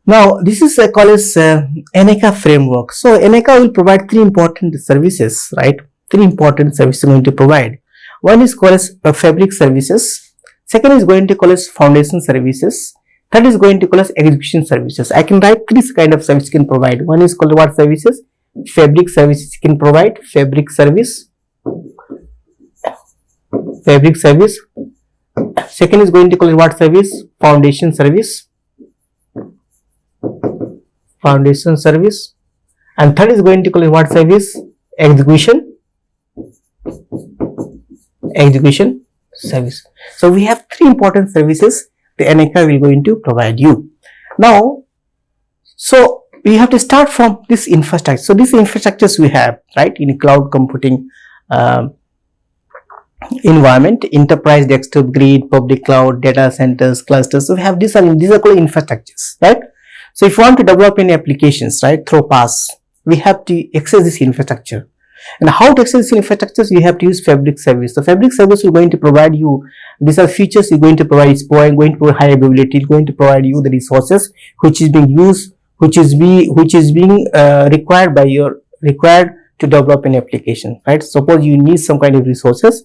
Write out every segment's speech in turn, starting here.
Now, this is called as NECA framework. So, NECA will provide three important services, right? Three important services going to provide. One is called as fabric services. Second is going to call as foundation services. Third is going to call as execution services. I can write three kind of service can provide. One is called what services? Fabric services can provide. Fabric service. Fabric service. Second is going to call what service? Foundation service. Foundation service. And third is going to call what service? Execution. Execution service. So we have three important services the NECA will going to provide you. Now, so we have to start from this infrastructure. So these infrastructures we have, right, in cloud computing environment, enterprise desktop grid, public cloud, data centers, clusters. So we have these are called infrastructures, right? So if you want to develop any applications, right, through PaaS, we have to access this infrastructure. And how to access this infrastructure? You have to use fabric service. So fabric service is going to provide you, these are features you're going to provide. It's going to provide high availability. It's going to provide you the resources which is being used, which is being required to develop an application, right? Suppose you need some kind of resources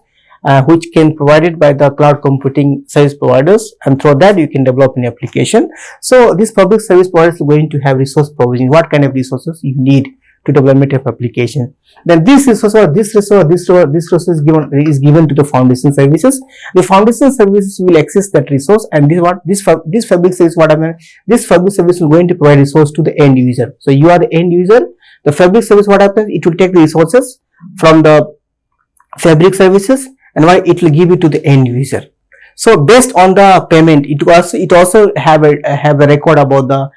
which can provided by the cloud computing service providers, and through that you can develop an application. So this public service provider is going to have resource provision. What kind of resources you need to development of application? Then this resource or this resource is given to the foundation services. The foundation services will access that resource, and this fabric service, what I mean, this fabric service will going to provide resource to the end user. So you are the end user. The fabric service, what happens? It will take the resources from the fabric services and it will give it to the end user. So based on the payment, it also have a record about the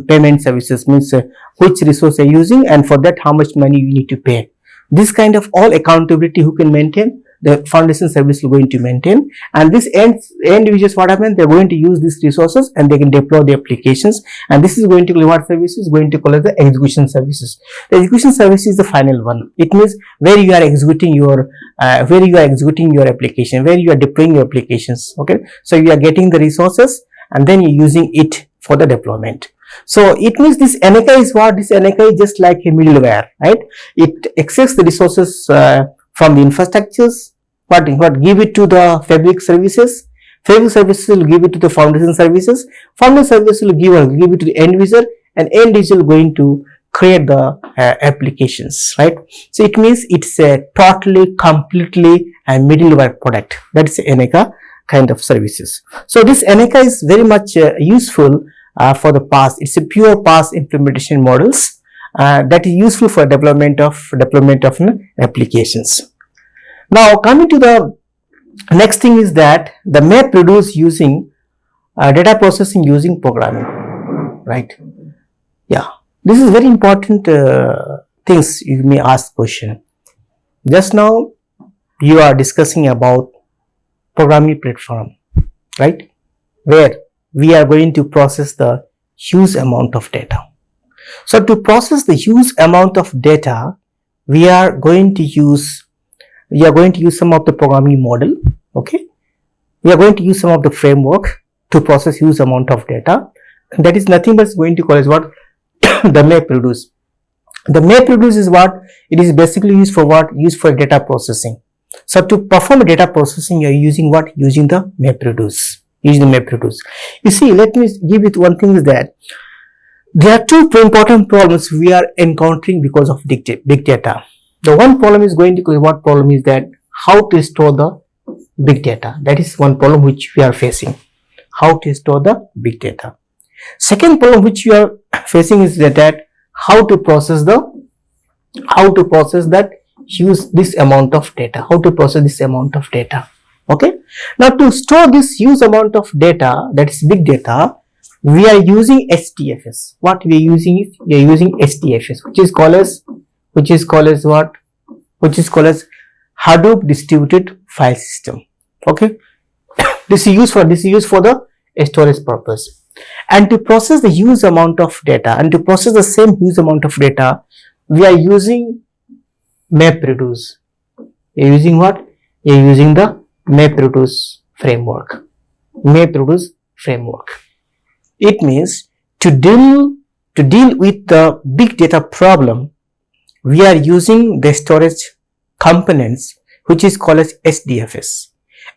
payment services, means which resource you're using, and for that how much money you need to pay. This kind of all accountability who can maintain, the foundation service is going to maintain. And this end users, what happens? They're going to use these resources and they can deploy the applications, and this is going to what services? Going to call it the execution services. The execution service is the final one. It means where you are executing your application, where you are deploying your applications. Okay, so you are getting the resources and then you're using it for the deployment. So it means this NECA is what? This NECA is just like a middleware, right? It accesses the resources from the infrastructures, what give it to the fabric services. Fabric services will give it to the foundation services. Foundation services will give it to the end user, and end user is going to create the applications, right? So it means it's a totally, completely a middleware product. That is NECA kind of services. So this NECA is very much useful for the PaaS. It's a pure PaaS implementation models that is useful for deployment of applications. Now coming to the next thing is that the MapReduce using data processing using programming, right? Yeah, this is very important things you may ask question. Just now you are discussing about programming platform, right, where we are going to process the huge amount of data. So to process the huge amount of data, we are going to use some of the programming model. Okay, we are going to use some of the framework to process huge amount of data. That is nothing but going to call as what the MapReduce. The MapReduce is what? It is basically used for what? Used for data processing. So to perform data processing, you are using what? Using the MapReduce. Using the MapReduce. You see, let me give it one thing is that there are two important problems we are encountering because of big data. The one problem is going to be what problem is that how to store the big data. That is one problem which we are facing. How to store the big data. Second problem which we are facing is that how to process that use this amount of data. How to process this amount of data. Okay. Now to store this huge amount of data, that is big data, we are using HDFS. What we are using is we are using HDFS, which is called as what? Which is called as Hadoop distributed file system. Okay. This is used for the storage purpose. And to process the huge amount of data, and to process the same huge amount of data, we are using MapReduce. We are using what? We are using the MapReduce framework. MapReduce framework. It means to deal with the big data problem, we are using the storage components which is called as SDFS.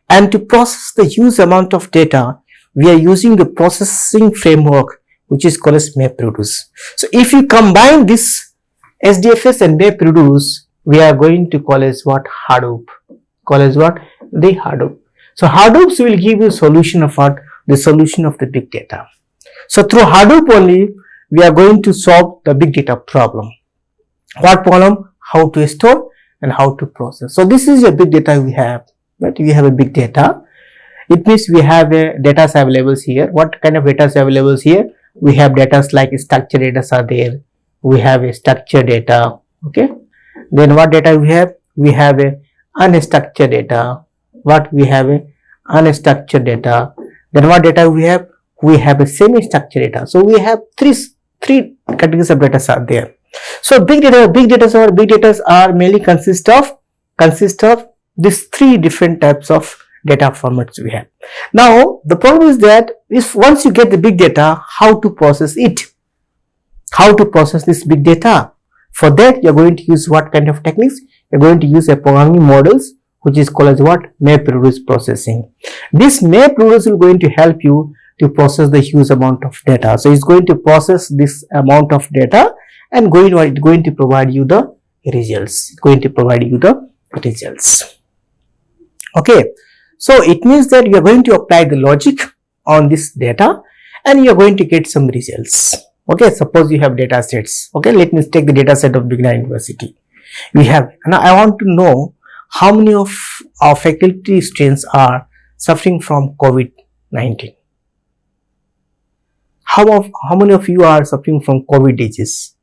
And to process the huge amount of data, we are using the processing framework which is called as MapReduce. So if you combine this SDFS and MapReduce, we are going to call as what? Hadoop. Call as what? The Hadoop. So Hadoop will give you solution of what? The solution of the big data. So through Hadoop only, we are going to solve the big data problem. What problem? How to store and how to process. So this is a big data we have. Right? We have a big data. It means we have a data available here. What kind of data available here? We have data like structured data are there. We have a structured data. Okay. Then what data we have? We have a unstructured data. What we have? A unstructured data. Then what data we have? We have a semi-structured data. So we have three categories of data are there. So big data are mainly consist of these three different types of data formats we have. Now the problem is that if once you get the big data, how to process it? How to process this big data? For that you are going to use what kind of techniques? You are going to use a programming models which is called as what? MapReduce processing. This MapReduce will going to help you to process the huge amount of data. So it's going to process this amount of data and going to provide you the results. It's going to provide you the results. Okay. So it means that you are going to apply the logic on this data and you are going to get some results. Okay. Suppose you have data sets. Okay. Let me take the data set of Big Data University. We have, now I want to know how many of our faculty students are suffering from COVID-19. How many of you are suffering from COVID disease,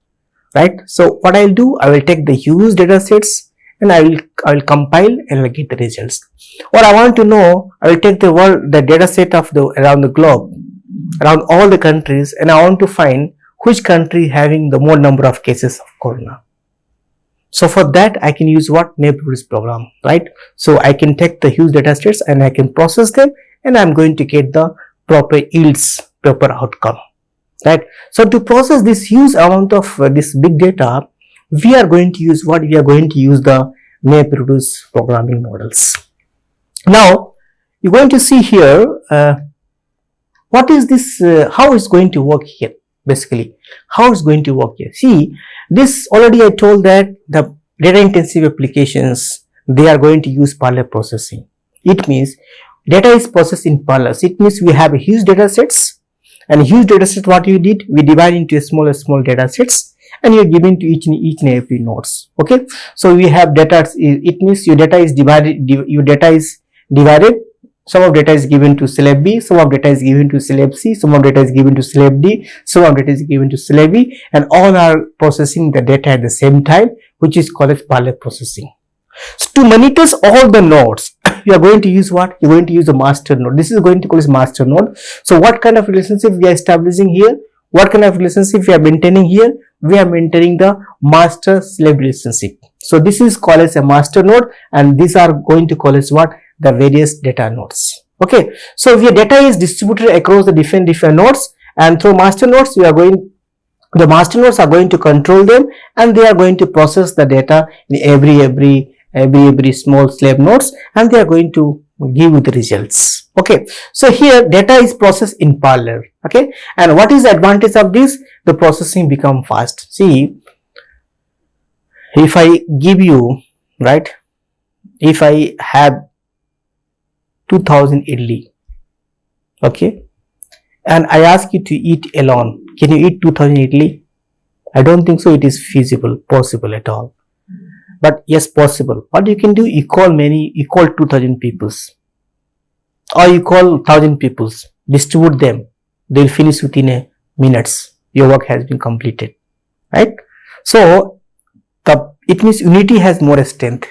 right? So what I will do, I will take the huge data sets and I will compile and I will get the results. What I want to know, I will take the data set of around the globe, around all the countries, and I want to find which country having the more number of cases of corona. So for that I can use what? MapReduce program, right? So I can take the huge data sets and I can process them and I am going to get the proper yields, proper outcome, right? So to process this huge amount of this big data, we are going to use what? We are going to use the MapReduce programming models. Now you're going to see here what is this, how it's going to work here. Basically, how it's going to work here. See, this already I told that the data intensive applications, they are going to use parallel processing. It means data is processed in parallel. It means we have a huge data sets, and huge data set, what you did, we divide into a small data sets and you are giving to each and every nodes. Okay, so we have data. It means your data is divided. Some of data is given to slab B, some of data is given to slab C, some of data is given to slab D, some of data is given to slab E, and all are processing the data at the same time, which is called as parallel processing. So to monitor all the nodes, you are going to use what? You are going to use a master node. This is going to call as master node. So what kind of relationship we are establishing here? What kind of relationship we are maintaining here? We are maintaining the master slave relationship. So this is called as a master node, and these are going to call as what? The various data nodes. Okay, so if your data is distributed across the different nodes, and through master nodes the master nodes are going to control them and they are going to process the data in every small slave nodes, and they are going to give you the results. Okay, so here data is processed in parallel. Okay, and what is the advantage of this? The processing become fast. See, if I give you, right, if I have 2000 idli, okay, and I ask you to eat alone, can you eat 2000 idli? I don't think so it is feasible, possible at all. But yes, possible. What you can do, you call 2000 peoples, or you call 1000 peoples, distribute them, they will finish within a minutes. Your work has been completed, right? So it means unity has more strength.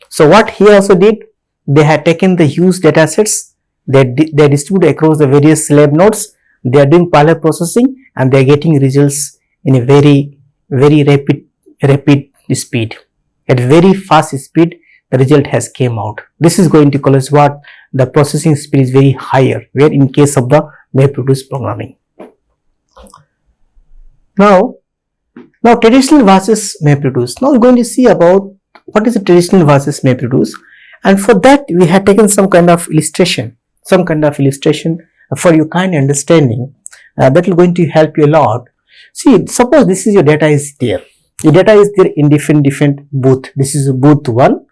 So what he also did, they had taken the huge data sets, they distribute across the various slave nodes, they are doing parallel processing, and they are getting results in a very rapid speed. At very fast speed, the result has came out. This is going to call us what? The processing speed is very higher, where in case of the MapReduce programming. Now traditional versus MapReduce. Now we're going to see about what is the traditional versus MapReduce, and for that we have taken some kind of illustration for your kind understanding. That will going to help you a lot. See, suppose this is your data is there. Your data is there in different booth. This is booth 1,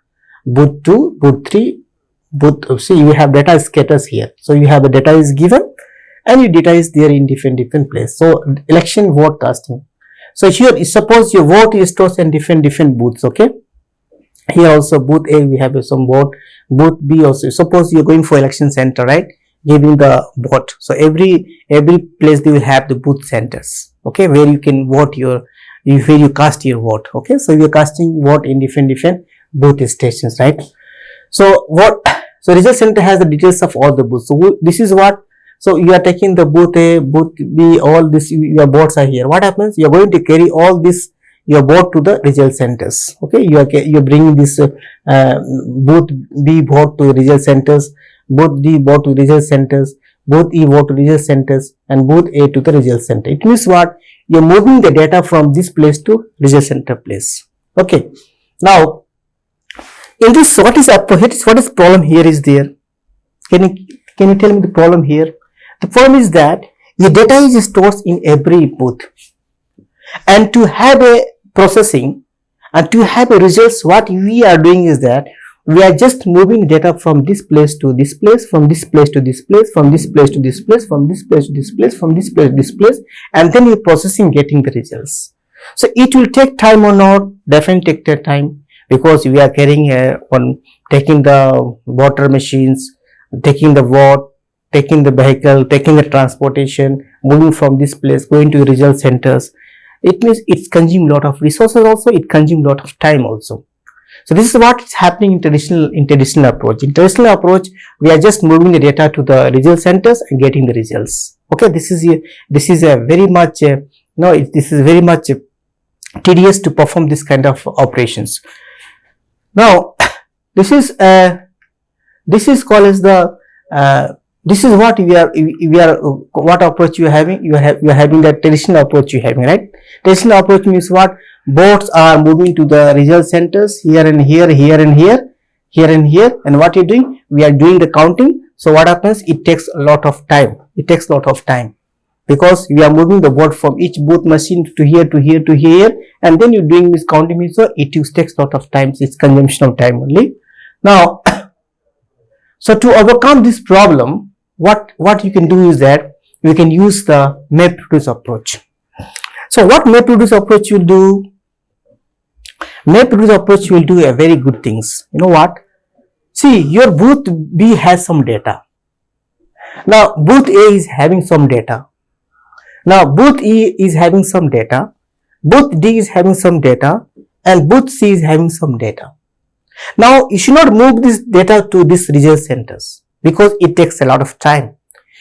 booth 2, booth 3, booth. See, you have data scatters here. So you have the data is given and your data is there in different place. So election vote casting. So here, suppose your vote is stored in different booths. Okay. Here also booth A we have some vote, booth B also. Suppose you're going for election center, right? Giving the vote. So every place they will have the booth centers. Okay, where you can vote where you cast your vote. Okay, so you're casting vote in different booth stations, right? So result center has the details of all the booths. So this is what. So you are taking the booth A, booth B, all this, your votes are here. What happens? You are going to carry all this your vote to the result centers. Okay, you are bringing this booth B vote to result centers, booth D vote to result centers, booth E vote to result centers, and booth A to the result center. It means what? You are moving the data from this place to result center place. Okay. Now, in this, what is problem here is there? Can you tell me the problem here? The problem is that your data is stored in every booth, and to have a processing and to have a results, what we are doing is that we are just moving data from this place to this place, from this place to this place, from this place to this place, from this place to this place, from this place to this place, and then you're processing getting the results. So it will take time or not? Definitely take time, because we are carrying taking the water machines, taking the vote, taking the vehicle, taking the transportation, moving from this place, going to result centers. It means it's consume lot of resources also, it consume lot of time also. So this is what is happening in traditional approach. In traditional approach, we are just moving the data to the result centers and getting the results. Okay, this is a very much this is very much tedious to perform this kind of operations. Now this is called as the this is what we are what approach you are having. You are having the traditional approach you are having, right? Traditional approach means what? Bots are moving to the result centers here and here, here and here, here and here, and what you are doing? We are doing the counting. So what happens? It takes a lot of time. It takes a lot of time, because we are moving the vote from each booth machine to here to here to here, and then you're doing this counting. So it takes a lot of time. It's consumption of time only. Now, so to overcome this problem, what you can do is that you can use the MapReduce approach. So what MapReduce approach will do? MapReduce approach will do a very good things. You know what? See, your booth B has some data. Now booth A is having some data. Now booth E is having some data. Booth D is having some data, and booth C is having some data. Now you should not move this data to these result centers, because it takes a lot of time.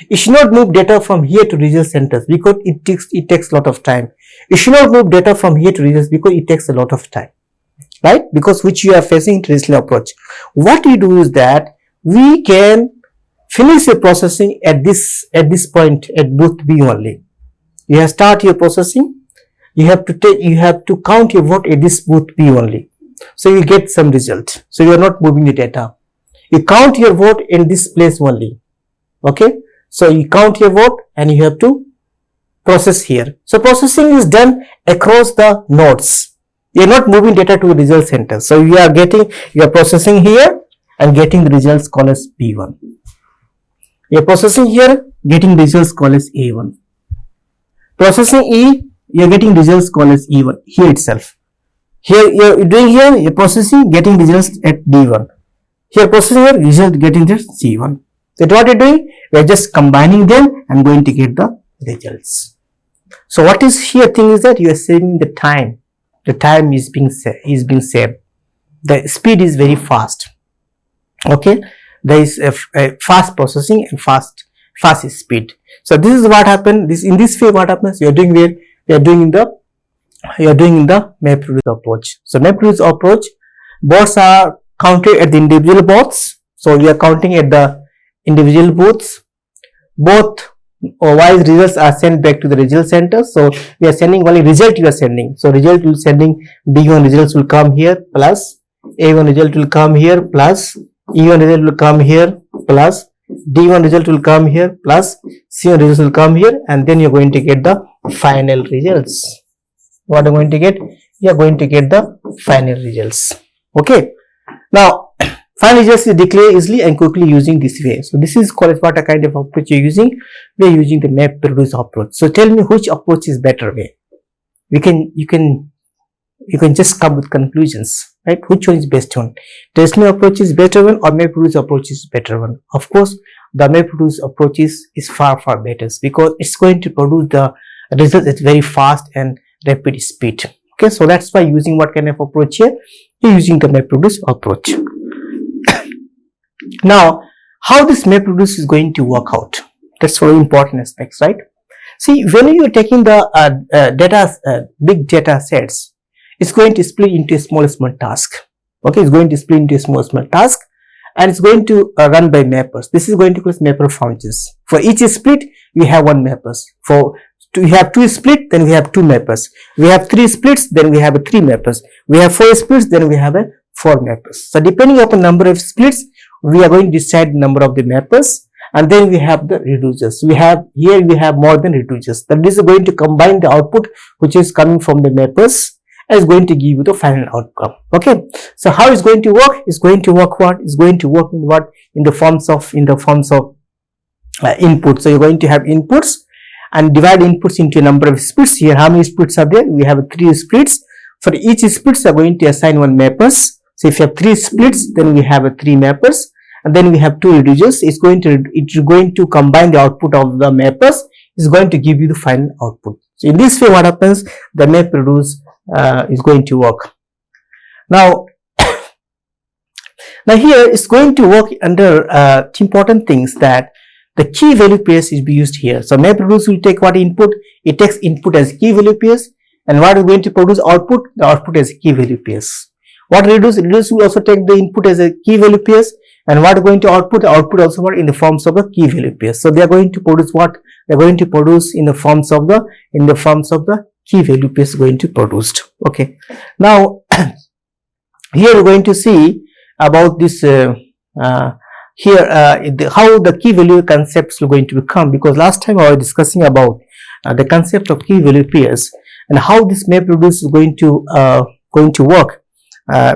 You should not move data from here to result centers, because it takes a lot of time. You should not move data from here to results, because it takes a lot of time, right? Because which you are facing in traditional approach. What we do is that we can finish your processing at this point at booth B only. You have start your processing. You have to count your vote at this booth B only. So you get some result. So you are not moving the data. You count your vote in this place only. Okay. So you count your vote and you have to process here. So processing is done across the nodes. You are not moving data to result center. So you are processing here and getting the results called as P1. You are processing here, getting results called as A1. Processing E, you are getting results called as E1 here itself. Here you are doing here, you are processing, getting results at D1. Here processing here, result getting this C1. That's what you are doing. We are just combining them and going to get the results. So what is here thing is that you are saving the time. The time is being saved. The speed is very fast. Okay, there is a fast processing and fast speed. So this is what happened. In this way, what happens? You are doing where you are doing in the MapReduce approach. So MapReduce approach, bots are counted at the individual bots. So we are counting at the individual booths. Both or why results are sent back to the result center. So we are sending only result you are sending. So result will sending B1 results will come here plus A1 result will come here plus E1 result will come here plus D1 result will come here plus C1 results will come here, and then you're going to get the final results. What are you going to get? You are going to get the final results. Okay. Now final results is declared easily and quickly using this way. So this is called what a kind of approach you're using. We are using the MapReduce approach. So tell me which approach is better way. You can just come with conclusions, right? Which one is best one? TestNew approach is better one or MapReduce approach is better one? Of course, the MapReduce approach is far better because it's going to produce the results at very fast and rapid speed. Okay, so that's why using what kind of approach here? You're using the MapReduce approach. Now, how this MapReduce is going to work out? That's very important aspects, right? See, when you are taking the big data sets, it's going to split into a small task. Okay, it's going to split into a small task, and it's going to run by mappers. This is going to cause mapper functions. For each split, we have one mappers. We have 2 split, then we have 2 mappers. We have 3 splits, then we have 3 mappers. We have 4 splits, then we have 4 mappers. So depending upon number of splits, we are going to decide the number of the mappers, and then we have the reducers. We have more than reducers. That is going to combine the output which is coming from the mappers and is going to give you the final outcome. Okay. So how is going to work? It's going to work what? It's going to work in what? In the forms of input. So you're going to have inputs and divide inputs into a number of splits. Here, how many splits are there? We have 3 splits. For each splits, we are going to assign 1 mappers. So if you have 3 splits, then we have 3 mappers, and then we have 2 reducers. It's going to combine the output of the mappers. It's going to give you the final output. So in this way, what happens? The MapReduce is going to work. Now here it's going to work under important things that the key value pairs is be used here. So MapReduce will take what input? It takes input as key value pairs, and what is going to produce output? The output as key value pairs. What reduce will also take the input as a key value pairs, and what is going to output? The output also in the forms of a key value pairs. So they are going to produce what? They are going to produce in the forms of the key value pairs going to produced. Okay. Now here we're going to see about this how the key value concepts are going to become, because last time I was discussing about the concept of key value pairs and how this MapReduce is going to work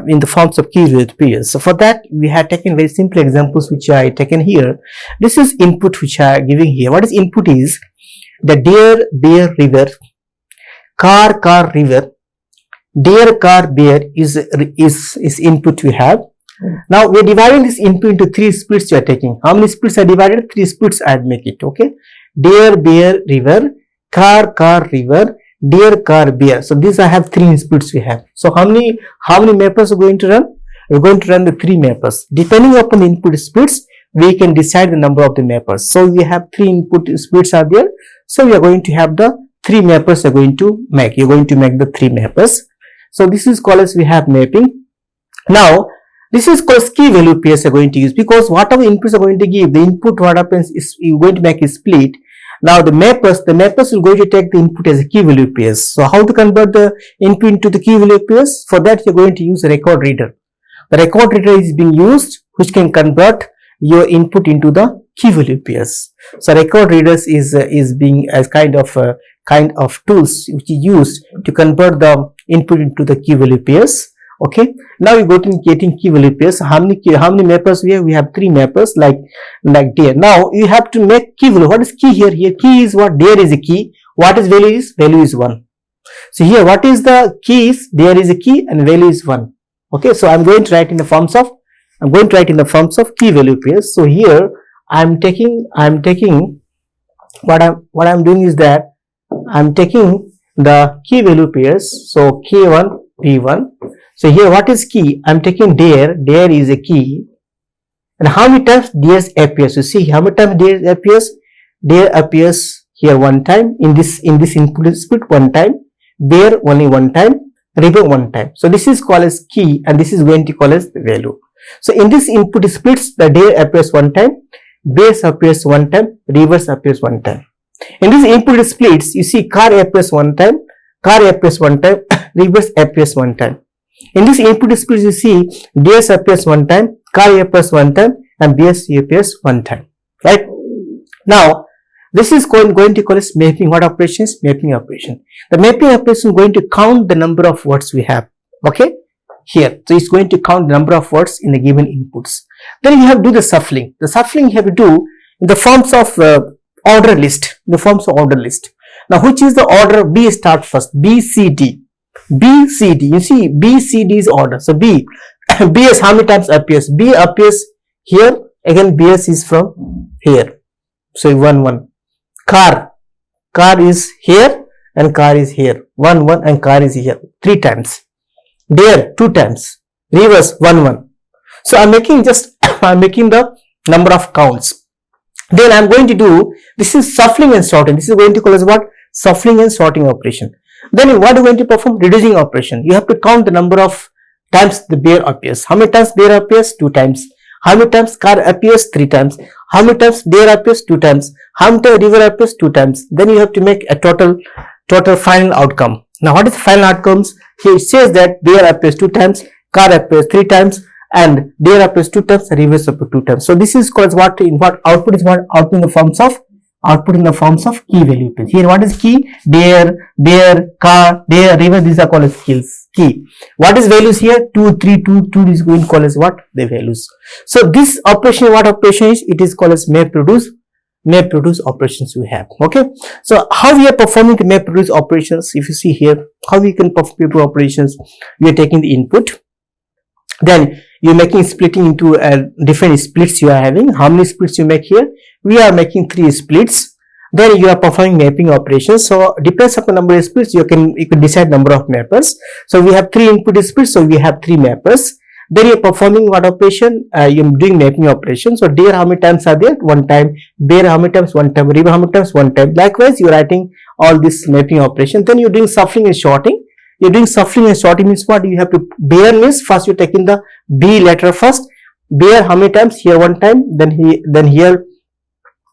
in the forms of key value pairs. So for that, we have taken very simple examples which I taken here. This is input which I am giving here. What is input is the deer, bear, river, car, river, deer, car, bear is input we have. Now we are dividing this input into 3 splits you are taking. How many splits are divided? 3 splits I make it. Okay. Deer, bear, river, car, river, deer, car, bear. So these I have 3 splits we have. So how many mappers are going to run? We're going to run the 3 mappers. Depending upon the input splits, we can decide the number of the mappers. So we have 3 input splits are there. So we are going to have the 3 mappers are going to make. You're going to make the 3 mappers. So this is called as we have mapping. Now this is called key value pairs are going to use, because whatever inputs are going to give, the input what happens is you're going to make a split. Now the mappers will going to take the input as a key value pairs. So how to convert the input into the key value pairs? For that you're going to use a record reader. The record reader is being used which can convert your input into the key value pairs. So record readers is being as kind of tools which is used to convert the input into the key value pairs. Okay. Now we go to getting key value pairs. How many mappers we have? We have 3 mappers like there. Now you have to make key value. What is key here? Here key is what? There is a key. What is value is? Value is 1. So here what is the key is? There is a key and value is 1. Okay. So I'm going to write in the forms of key value pairs. So here I'm taking what I'm doing is that I'm taking the key value pairs. So K1 P1. So here what is key? I'm taking there is a key, and how many times there appears? You see how many times there appears? There appears here 1 time, in this input split 1 time, there only 1 time, river 1 time. So this is called as key, and this is going to call as the value. So in this input splits, the there appears 1 time, base appears 1 time, reverse appears 1 time. In this input splits, you see car appears one time, car appears one time, reverse appears one time. In this input splits, you see DS appears one time, car appears one time, and BS appears one time. Right? Now, this is going to call as mapping. What operations? Mapping operation. The mapping operation is going to count the number of words we have. Okay? Here. So, it's going to count the number of words in the given inputs. Then you have to do the shuffling. The shuffling you have to do in the forms of order list. The forms of order list. Now, which is the order? B start first. B, C, D. B, C, D. You see, B, C, D is order. So, B. BS how many times appears? B appears here. Again, BS is from here. So, 1, 1. Car is here and car is here. 1, 1 and car is here. 3 times. There, 2 times. Reverse, 1, 1. So, I'm making the number of counts. Then I'm going to do, this is shuffling and sorting. This is going to call as what? Shuffling and sorting operation. Then what are you going to perform? Reducing operation. You have to count the number of times the bear appears. How many times bear appears? 2 times. How many times car appears? 3 times. How many times there appears? 2 times. How many times river appears? 2 times. Then you have to make a total final outcome. Now what is the final outcomes? Here it says that there appears 2 times, car appears 3 times, and there appears 2 times, reverse appears 2 times. So this is called what? In what output is what? Output in the forms of key value. Here what is key? There, car, there, river. These are called as key. What is values here? 2, 3, 2 is going to call as what? The values. So this operation, what operation is? It is called as map reduce operations we have. Okay. So how we are performing the map reduce operations? If you see here, how we can perform map reduce operations? We are taking the input. Then you're making splitting into different splits you are having. How many splits you make here? We are making 3 splits. Then you are performing mapping operations. So depends upon number of splits, you can decide number of mappers. So we have 3 input splits, so we have 3 mappers. Then you're performing what operation? You're doing mapping operation. So there how many times are there? 1 time. There how many times? 1 time. River how many times? 1 time. Likewise, you're writing all this mapping operation. Then you're doing shuffling and sorting. You're doing shuffling and sorting means what? You have to bear means first you're taking the B letter first. Bear how many times? Here 1 time. Then here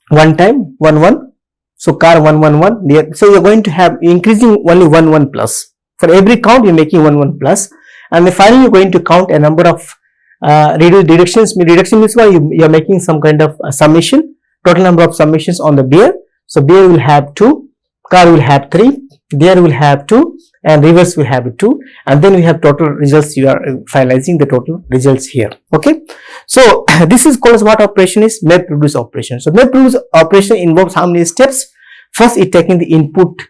1 time. 1, 1. So car 1, 1, 1. There. So you're going to have increasing only 1, 1 plus. For every count you're making 1, 1 plus. And then finally you're going to count a number of reductions. Reduction means what? You're making some kind of summation. Total number of summations on the bear. So bear will have 2. Car will have 3. There will have 2. And reverse will have 2, and then we have total results. You are finalizing the total results here. Okay, so this is called as what operation is? Map reduce operation. So map reduce operation involves how many steps? First it taking the input,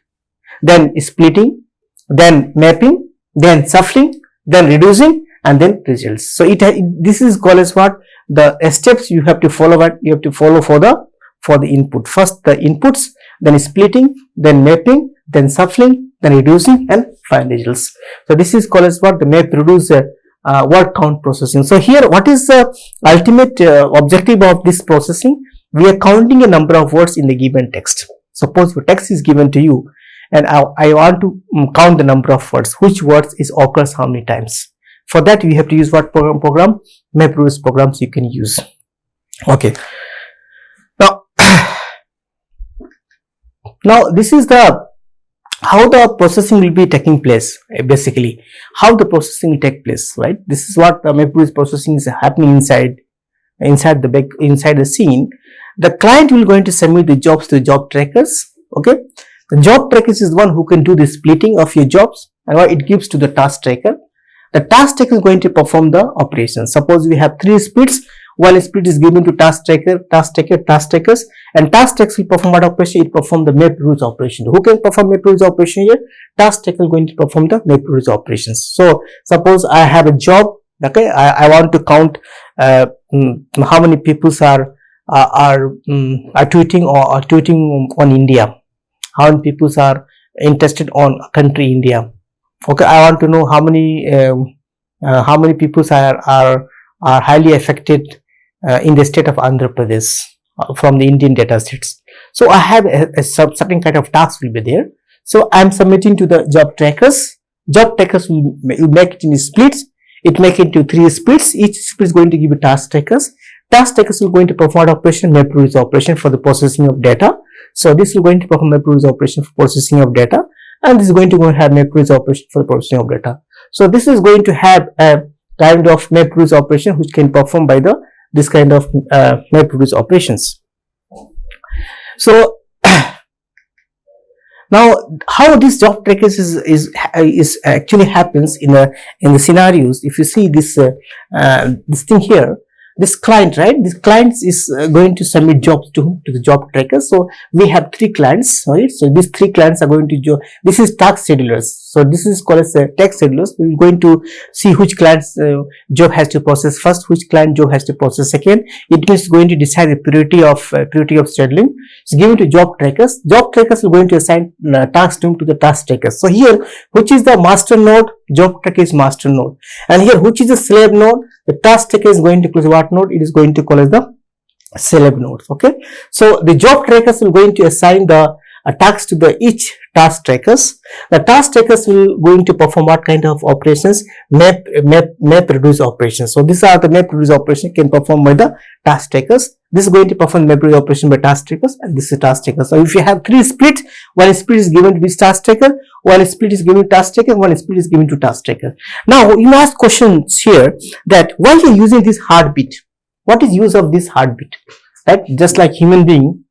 then splitting, then mapping, then shuffling, then reducing, and then results. So this is called as what? The steps you have to follow. What you have to follow for the input. First the inputs, then splitting, then mapping, then shuffling, then reducing, and final results. So this is called as what? The map reduce word count processing. So here what is the ultimate objective of this processing? We are counting a number of words in the given text. Suppose the text is given to you and I want to count the number of words. Which words is occurs how many times? For that we have to use what program? Map reduce programs you can use. Okay. Now this is how the processing will be taking place. Basically how the processing will take place, right? This is what the map reduce processing is happening inside the scene. The client will going to submit the jobs to job trackers. Okay, the job trackers is the one who can do the splitting of your jobs, and what it gives to the task tracker. The task tracker is going to perform the operation. Suppose we have 3 splits. One split is given to task trackers, and task trackers will perform what operation? It perform the map reduce operation. Who can perform map reduce operation here? Task tracker is going to perform the map reduce operations. So suppose I have a job. Okay, I want to count how many people are tweeting or tweeting on India. How many people are interested on country India. Okay, I want to know how many people are highly affected in the state of Andhra Pradesh from the Indian data sets. So I have a certain kind of task will be there. So I am submitting to the job trackers. Job trackers will make it in splits. It make it into 3 splits. Each split is going to give a task trackers. Task trackers will going to perform operation, map reduce operation for the processing of data. So this is going to perform MapReduce operation for processing of data, and this is going to have MapReduce operation for the processing of data. So this is going to have a kind of MapReduce operation which can perform by the this kind of MapReduce operations. So now how this job trackers is actually happens in the scenarios. If you see this this thing here, this client, right, this client is going to submit jobs to the job tracker. So we have 3 clients, right? So these 3 clients are going to this is task schedulers. So this is called as task schedulers. We're going to see which client's job has to process first, which client job has to process second. It is going to decide the priority of scheduling. It's given to job trackers. Job trackers are going to assign tasks to the task trackers. So here, which is the master node? Job tracker is master node. And here, which is the slave node? The task tracker is going to call what node? It is going to call as the slave node. Okay. So the job trackers will going to assign the tasks to the each task trackers. The task trackers will going to perform what kind of operations? MapReduce operations. So these are the MapReduce operation can perform by the task trackers. This is going to perform MapReduce operation by task trackers, and this is task tracker. So if you have 3 splits, one split is given to this task tracker, one split is given to task tracker, one split is given to task tracker. Now you ask questions here that why you are using this heartbeat? What is use of this heartbeat? Right? Just like human being,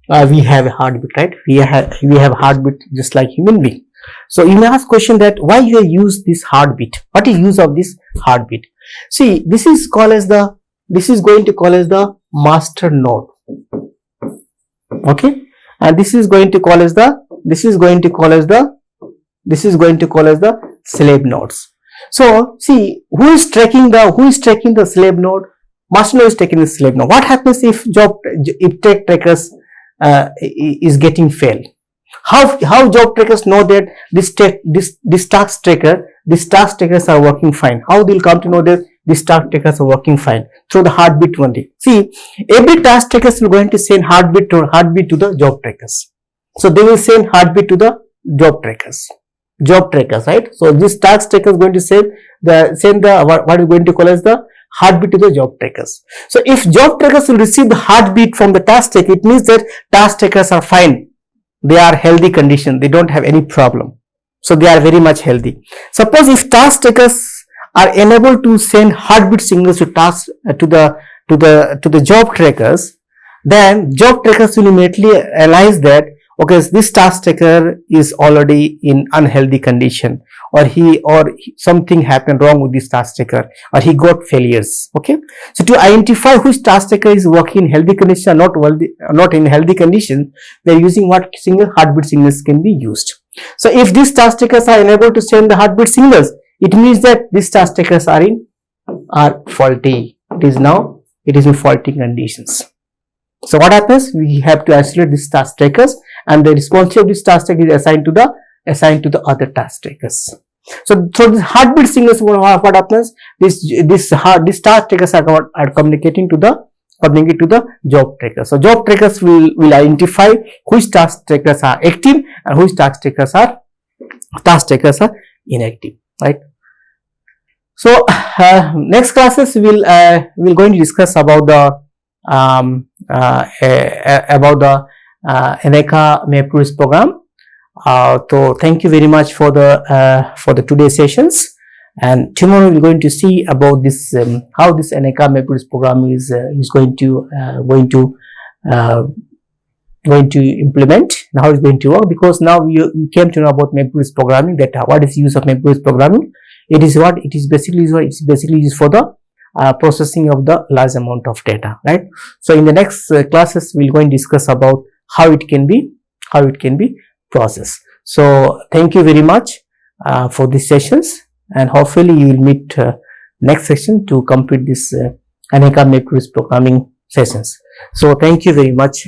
we have a heartbeat, right? We have heartbeat just like human being. So you may ask question that why you use this heartbeat? What is use of this heartbeat? See, this is called as the going to call as the master node. Okay, and this is going to call as the slave nodes. So see, who is tracking the slave node? Master node is taking the slave node. What happens if task trackers is getting failed? How job trackers know that these task trackers are working fine? How they'll come to know that these task trackers are working fine? Through the heartbeat only. See, every task trackers will going to send heartbeat to the job trackers. So they will send heartbeat to the job trackers, right? So this task tracker is going to send what is going to call as the heartbeat to the job trackers. So if job trackers will receive the heartbeat from the task tracker, it means that task trackers are fine. They are healthy condition. They don't have any problem. So they are very much healthy. Suppose if task trackers are unable to send heartbeat signals to the job trackers, then job trackers will immediately realize that okay, this task tracker is already in unhealthy condition, or something happened wrong with this task tracker, or he got failures. Okay, so to identify which task tracker is working in healthy condition or not in healthy condition, they are using what single heartbeat signals can be used. So if these task trackers are unable to send the heartbeat signals, it means that these task trackers are faulty. It is in faulty conditions. So what happens? We have to isolate these task trackers, and the responsibility of this task tracker is assigned to the other task trackers. So this heartbeat signals, what happens? These task trackers are communicating to the job trackers. So job trackers will identify which task trackers are active and which task trackers are inactive. Right. So next classes we'll going to discuss about the Eneka MapReduce program. So thank you very much for the today's sessions, and tomorrow we're going to see about this how this Eneka MapReduce program is going to implement and how it's going to work, because now you came to know about MapReduce programming, that what is the use of MapReduce programming. It is basically used for the processing of the large amount of data, right? So in the next classes we're going to discuss about how it can be processed. So thank you very much for these sessions, and hopefully you will meet next session to complete this Eneka MapReduce programming sessions. So thank you very much